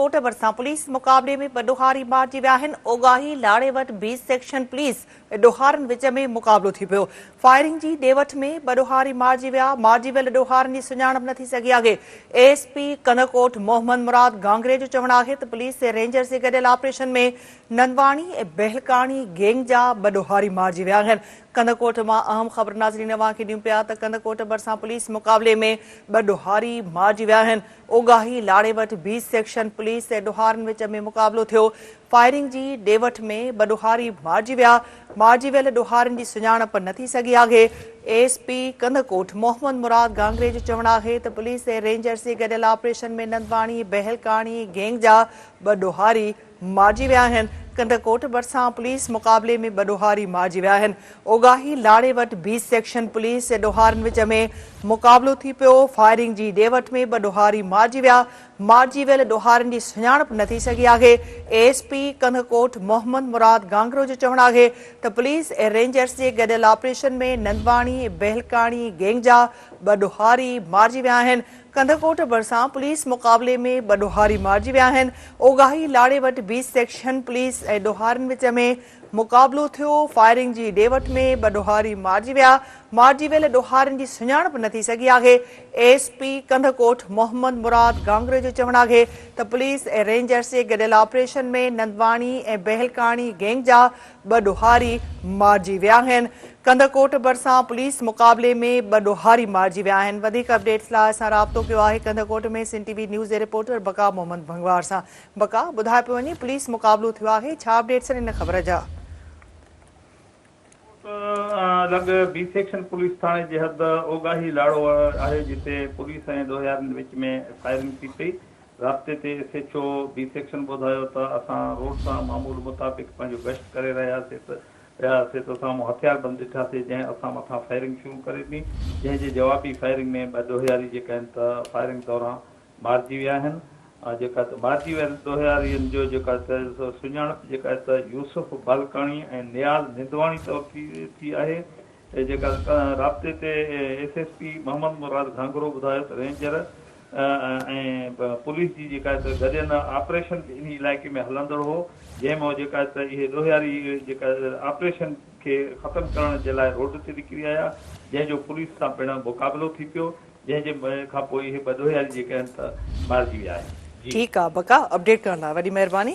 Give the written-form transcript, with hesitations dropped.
कंदकोट भरिसां पुलिस मुक़ाबले में ॿ ॾोहारी मारिजी विया आहिनि। ओगाही लाड़े वटि 20 सेक्शन पुलिस ऐं ॾोहारनि विच में मुक़ाबलो थी पियो। फायरिंग जी ॾेवठ में ॿ ॾोहारी मारिजी विया। मारिजी वियल ॾोहारनि जी सुञाणप न थी सघी आहे। एएसपी कंदकोट मोहम्मद मुराद गांगरे जो चवणु आहे त पुलिस ऐं रेंजर जे गॾियल ऑपरेशन में नंदवाणी ऐं बहलकाणी गैंग जा ॿ ॾोहारी मारिजी विया आहिनि। कंदकोट मां अहम ख़बर नाज़रीन खे ॾियूं पिया त कंदकोट भरिसां पुलिस मुक़ाबले में ॿ ॾोहारी मारिजी विया आहिनि। ओगाही लाड़े वटि 20 सेक्शन पुलिस ऐं ॾोहारनि विच में मुक़ाबलो थियो। फायरिंग जी ॾेवठ में ॿ ॾोहारी मारिजी विया। मारिजी वियल ॾोहारनि जी सुञाणप न थी सघी आहे। एएसपी कंदकोट मोहम्मद मुराद गांगरे जो चवणु आहे त पुलिस ऐं रेंजर्स जे गॾियल ऑपरेशन में नंदवाणी बहलकाणी गैंग जा ॿ ॾोहारी मारिजी विया आहिनि। कंदकोट भरिसां पुलिस मुक़ाबले में ॿ ॾोहारी मारिजी विया आहिनि। ओगाही लाड़े वटि 20 सेक्शन पुलिस ऐं ॾोहारनि विच में मुक़ाबलो थी पियो। फायरिंग जी ॾेवठ में ॿ ॾोहारी मारिजी विया। मारिजी वियल ॾोहारनि जी सुञाणप न थी सघी आहे। एएसपी कंदकोट मोहम्मद मुराद गांगरो जो चवणु आहे त पुलिस ऐं रेंजर्स जे गॾियल ऑपरेशन में नंदवाणी ऐं बहलकाणी गैंग जा ॿ ॾोहारी मारिजी विया आहिनि। कंदकोट भरिसां पुलिस मुक़ाबले में ॿ ॾोहारी मारिजी विया आहिनि। ओगाही लाड़े वटि 20 सेक्शन पुलिस ऐं ॾोहारनि विच में मुक़ाबलो थियो। फायरिंग जी ॾेवठ में ॿ ॾोहारी मारिजी विया। मारिजी वियल ॾोहारनि जी सुञाणप न थी सघी आहे। एएसपी कंदकोट मोहम्मद मुराद गांगरे जो चवणु आहे त पुलिस ऐं रेंजर्स जे गॾियल ऑपरेशन में नंदवाणी ऐं बहलकाणी गैंग जा ॿ ॾोहारी मारिजी विया आहिनि। कंदकोट भरिसां पुलिस मुक़ाबले में ॿ ॾोहारी मारिजी विया आहिनि। वधीक अपडेट्स लाइ असां राब्तो कयो आहे कंदकोट में सिंध टीवी न्यूज़ जे रिपोर्टर बका मोहम्मद भंगवार सां। बका, ॿुधाए पियो वञे पुलिस मुक़ाबलो थियो आहे, छा अपडेट्स आहिनि इन ख़बर जा? लॻ 20 सेक्शन पुलिस थाणे जे हद ओगाही लाड़ो आहे जिते पुलिस ऐं ॾोहारनि विच में फायरिंग थी पई। राब्ते ते SHO 20 सेक्शन ॿुधायो त असां रोड सां मामूल मुताबिक़ पंहिंजो गश्त करे रहियासीं त साम्हूं हथियारबंद ॾिठासीं जंहिं असां मथां फायरिंग शुरू करे ॾिनी, जंहिंजे जवाबी फायरिंग में ॿ ॾोहारी जेका आहिनि त फायरिंग दौरान मारिजी विया आहिनि। जेका त मारिजी वियल ॾोहारियुनि जो जेका त सुञाणप जेका त यूसुफ बालकाणी ऐं नियाल निंदवाणी तौर थी आहे। जेका राब्ते ते SSP मोहम्मद मुराद घांगरो ॿुधायो त रेंजर ऐं पुलिस जी जेका त गॾियल ऑपरेशन इन इलाइक़े में हलंदड़ हो, जंहिंमां जेका त इहे ॾोहारी जेका ऑपरेशन खे ख़तमु करण जे लाइ रोड ते निकिरी आया, जंहिंजो पुलिस सां पिणु मुक़ाबिलो थी पियो, जंहिंजे खां पोइ इहे ॿ ॾोहारी जेके आहिनि त मारिजी विया आहिनि। ठीकु आहे बका, अपडेट करण लाइ वॾी महिरबानी।